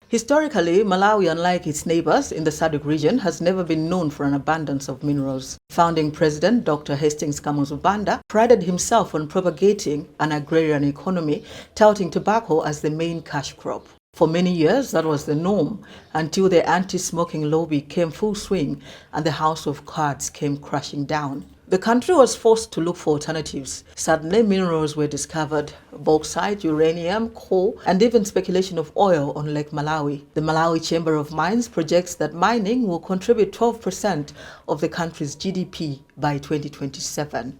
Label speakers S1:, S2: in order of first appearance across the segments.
S1: Historically, Malawi, unlike its neighbors in the SADC region, has never been known for an abundance of minerals. Founding President Dr. Hastings Kamuzu Banda prided himself on propagating an agrarian economy, touting tobacco as the main cash crop. For many years, that was the norm, until the anti-smoking lobby came full swing and the House of Cards came crashing down. The country was forced to look for alternatives. Suddenly, minerals were discovered: bauxite, uranium, coal, and even speculation of oil on Lake Malawi. The Malawi Chamber of Mines projects that mining will contribute 12% of the country's GDP by 2027.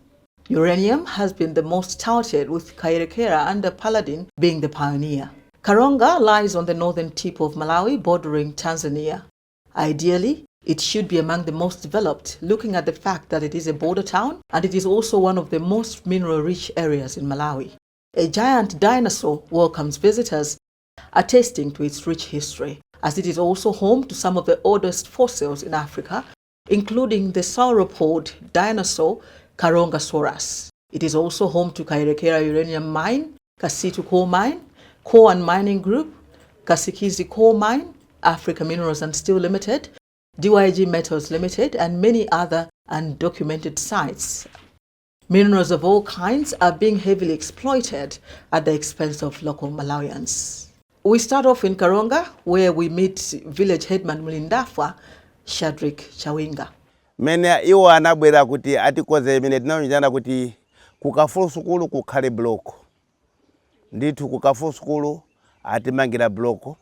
S1: Uranium has been the most touted, with Kairekera under Paladin being the pioneer. Karonga lies on the northern tip of Malawi, bordering Tanzania. Ideally, it should be among the most developed, looking at the fact that it is a border town and it is also one of the most mineral-rich areas in Malawi. A giant dinosaur welcomes visitors, attesting to its rich history, as it is also home to some of the oldest fossils in Africa, including the sauropod dinosaur Karongasaurus. It is also home to Kairekera uranium mine, Kasitu coal mine, Coal and Mining Group, Kasikizi Coal Mine, Africa Minerals and Steel Limited, DYG Metals Limited, and many other undocumented sites. Minerals of all kinds are being heavily exploited at the expense of local Malawians. We start off in Karonga, where we meet village headman Mlindafwa, Shadrack Chawinga.
S2: Mene iwo anabwera kuti atikoze imene tinawinjana kuti kukafulo sukulu kukhale bloko. Nditu kukafulo sukulu atimangira bloko.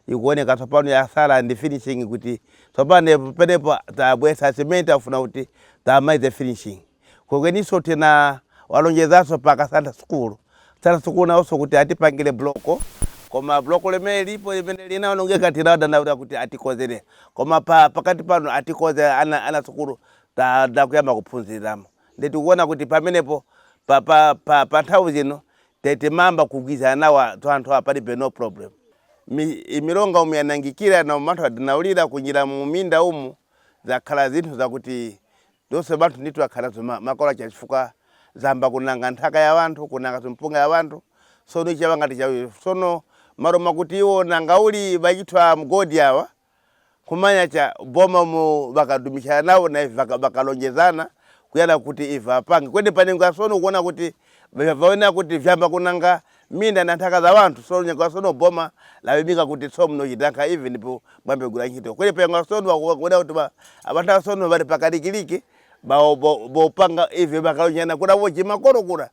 S2: Ikuoneka tsopano ya sala ndi finishing kuti tsopano penepo tabwesa cement afuna kuti tamaize finishing. Kweniso tena walonjezaso paka Santa School. Santa School naoso kuti atipangire bloko. Koma bloko lemene lipo limene linaonongeka tirada na kuti atikozere. Koma pakati pano atikoze ana sukulu da kuyamba kuphunziramo. Nditu kuona kuti pamenepo pa nthawi zino tete mamba kugwiza nawa anthu apalibe no problem. Milonga umiyanangikira na manthu adinaulira kunjira mu minda umu zakhala zinthu zakuti donse banthu nditu akhala makola chifukwa zamba kunanga nthaka ya wanthu, kunanga mpunga ya wanthu. Sono chawangati chawi sono maroma kuti iwo nangauli bachitwa mgodi awa kumanya cha boma mu bakadumisha nawo na bakalonjezana kuyana kuti iva apange kwende panenga sono kuona kuti vaona kuti vyamba kunanga minda na nthaka za wanthu. Sono nyanga sono boma labibika kuti so mno chitanka hivi ndipo mwambe gula nchito kwende penga sono wakuona kuti abantu sono bali pakalikiliki bopanga hivi bakalonjana kuna wochi makoro kuna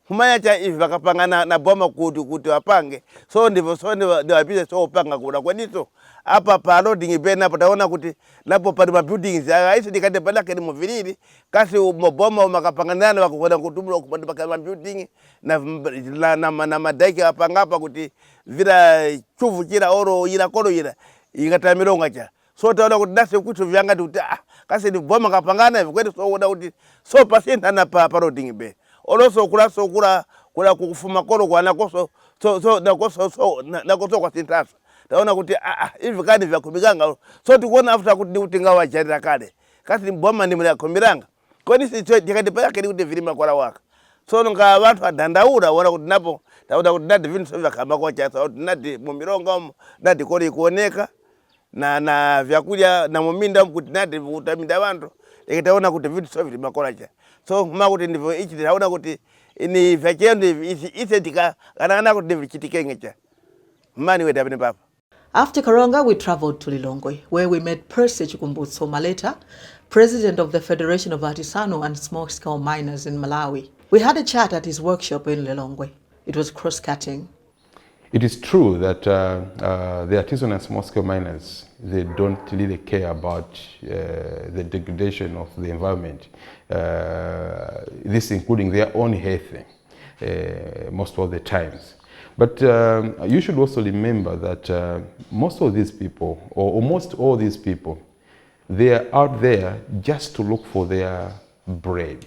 S2: kumanya cha hivi bakapanga na boma kuti wapange. So ndivyo sono ndiwapise so upanga kuna kweniso apa pa loading pena pataona kuti napo pali ma buildings aisi dikate palake ni muviriri kasi moboma umakapangana wakuona kutumula kupanda ma building na madaiki apanga hapa kuti vira chuvu chira oro ila kolo ila ikatamironga cha. So taona kuti dasi kutu vyanga kuti kasi ni boma kapangana hivi kweli. So uda kuti so pasenta na pa loading be oloso kula kufuma kolo kwa nakoso nakoso kwa sintasa. Taona kuti hivi kani vya kubiganga. So tukuona after kuti utinga wa jarira kale kasi ni boma ni mla kombiranga kwani si tikati pake kuti vilima kwa waka. So nga watu adandaura wana kuti napo taona kuti ndati vintu vya kama kwa cha sauti ndati mumironga ndati koli kuoneka na vyakuja na muminda kuti ndati utaminda wantu ikitaona kuti vintu sio vilima kwa cha. So makuti ndivyo ichi taona kuti ni vyachendo ise tika kana kuti vichitikengecha mani weda bene papa.
S1: After Karonga, we traveled to Lilongwe, where we met Percy Chikumbutso Maleta, President of the Federation of Artisanal and Small-Scale Miners in Malawi. We had a chat at his workshop in Lilongwe. It was cross-cutting.
S3: It is true that the artisanal and small-scale miners, they don't really care about the degradation of the environment, this including their own health most of the times. But you should also remember that most of these people, or almost all these people, they are out there just to look for their bread.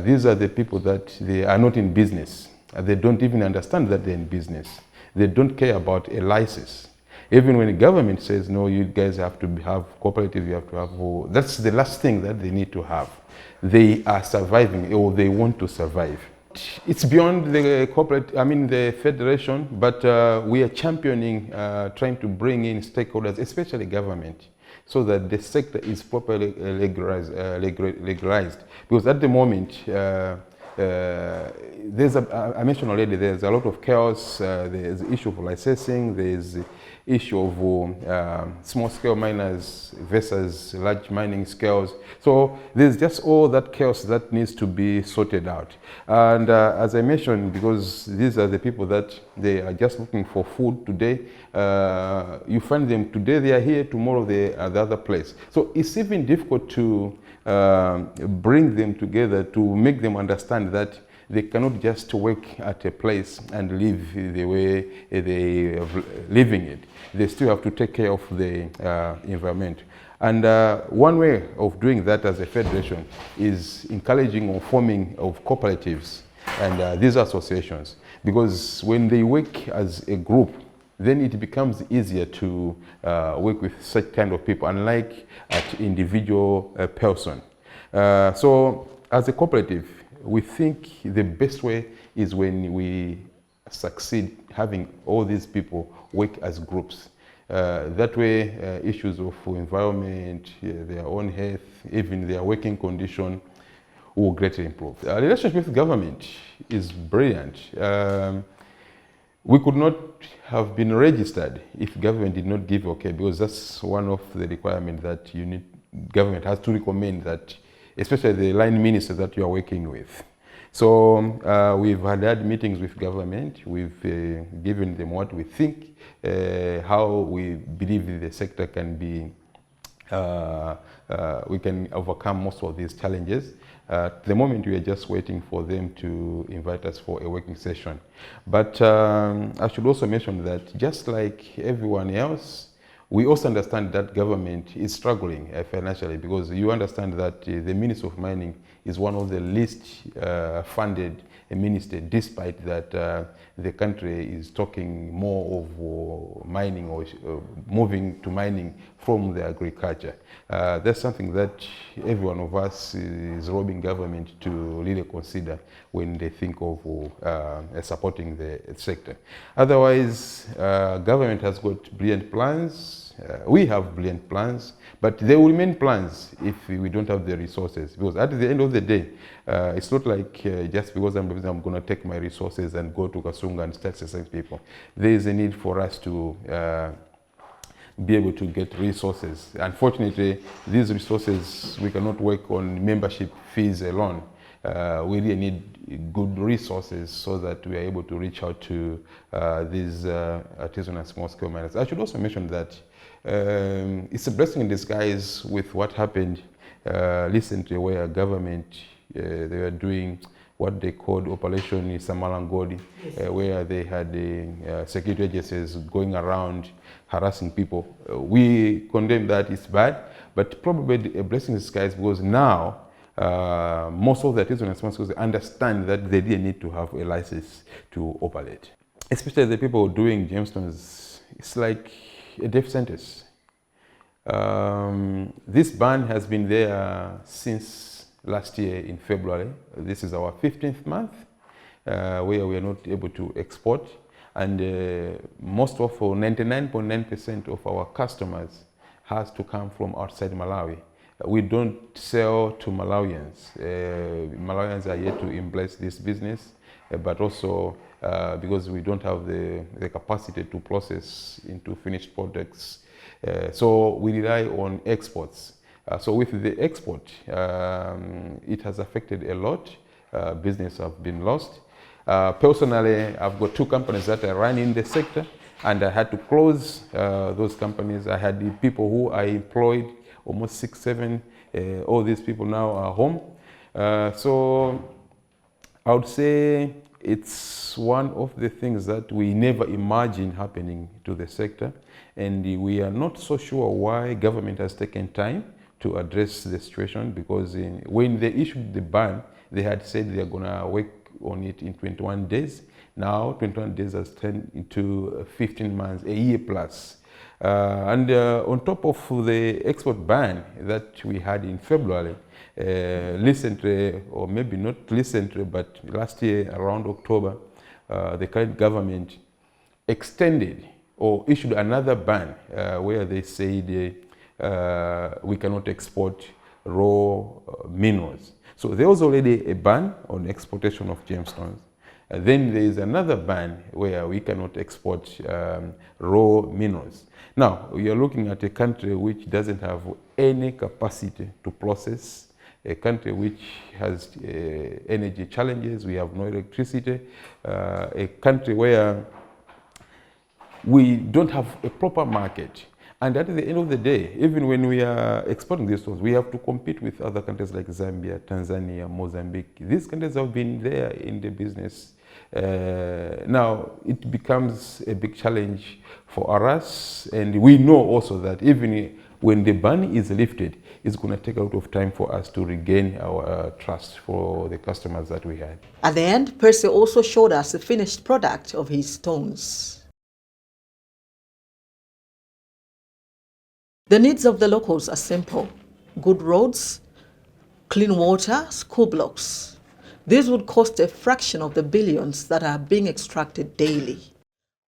S3: These are the people that they are not in business. They don't even understand that they're in business. They don't care about a license. Even when the government says, no, you guys have to have cooperative, you have to have, that's the last thing that they need to have. They are surviving, or they want to survive. It's beyond the corporate, the federation, but we are championing, trying to bring in stakeholders, especially government, so that the sector is properly legalized. Because at the moment, I mentioned already, there's a lot of chaos. There's the issue of licensing, there's the issue of small-scale miners versus large mining scales. So there's just all that chaos that needs to be sorted out. And as I mentioned, because these are the people that they are just looking for food today, you find them today they are here, tomorrow they are the other place. So it's even difficult to bring them together, to make them understand that they cannot just work at a place and live the way they are living it. They still have to take care of the environment. And one way of doing that as a federation is encouraging or forming of cooperatives and these associations. Because when they work as a group, then it becomes easier to work with such kind of people, unlike at individual person. So as a cooperative, we think the best way is when we succeed having all these people work as groups. That way, issues of environment, their own health, even their working condition will greatly improve. Our relationship with government is brilliant. We could not have been registered if government did not give okay, because that's one of the requirements that you need. Government has to recommend that, especially the line minister that you are working with. So we've had meetings with government. We've given them what we think, how we believe the sector can be, we can overcome most of these challenges. At the moment, we are just waiting for them to invite us for a working session. But I should also mention that just like everyone else, we also understand that government is struggling financially, because you understand that the Ministry of Mining is one of the least funded ministry, despite that the country is talking more of mining or moving to mining from the agriculture. That's something that every one of us is robbing government to really consider when they think of supporting the sector. Otherwise, government has got brilliant plans. We have brilliant plans, but they will remain plans if we don't have the resources. Because at the end of the day, it's not like just because I'm going to take my resources and go to Kasunga and start assessing people. There is a need for us to be able to get resources. Unfortunately, these resources, we cannot work on membership fees alone. We really need good resources so that we are able to reach out to these artisanal and small-scale miners. I should also mention that it's a blessing in disguise with what happened recently, where government, they were doing what they called Operation Samalangodi, where they had security agencies going around harassing people. We condemn that, it's bad, but probably a blessing in disguise, because now most of the artisanal and small scales understand that they didn't need to have a license to operate. Especially the people doing gemstones, it's like a death sentence. This ban has been there since last year in February. This is our 15th month where we are not able to export, and most of 99.9% of our customers has to come from outside Malawi. We don't sell to Malawians. Malawians are yet to embrace this business, but also because we don't have the capacity to process into finished products. So we rely on exports. So with the export, it has affected a lot. Business have been lost. Personally, I've got 2 companies that are running the sector, and I had to close those companies. I had the people who I employed, almost 6, 7, all these people now are home. So I would say it's one of the things that we never imagined happening to the sector, and we are not so sure why government has taken time to address the situation, because when they issued the ban, they had said they are going to work on it in 21 days. Now 21 days has turned into 15 months, a year plus. On top of the export ban that we had in February, recently, or maybe not recently, but last year around October, the current government extended or issued another ban where they said we cannot export raw minerals. So there was already a ban on exportation of gemstones. Then there is another ban where we cannot export raw minerals. Now, we are looking at a country which doesn't have any capacity to process, a country which has energy challenges, we have no electricity, a country where we don't have a proper market. And at the end of the day, even when we are exporting these stones, we have to compete with other countries like Zambia, Tanzania, Mozambique. These countries have been there in the business. Now, it becomes a big challenge for us. And we know also that even when the ban is lifted, it's going to take a lot of time for us to regain our trust for the customers that we had.
S1: At the end, Percy also showed us the finished product of his stones. The needs of the locals are simple: good roads, clean water, school blocks. This would cost a fraction of the billions that are being extracted daily,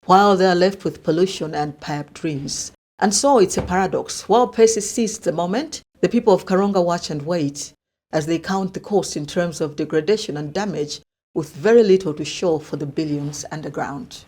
S1: while they are left with pollution and pipe dreams. And so it's a paradox. While Percy seized the moment, the people of Karonga watch and wait as they count the cost in terms of degradation and damage, with very little to show for the billions underground.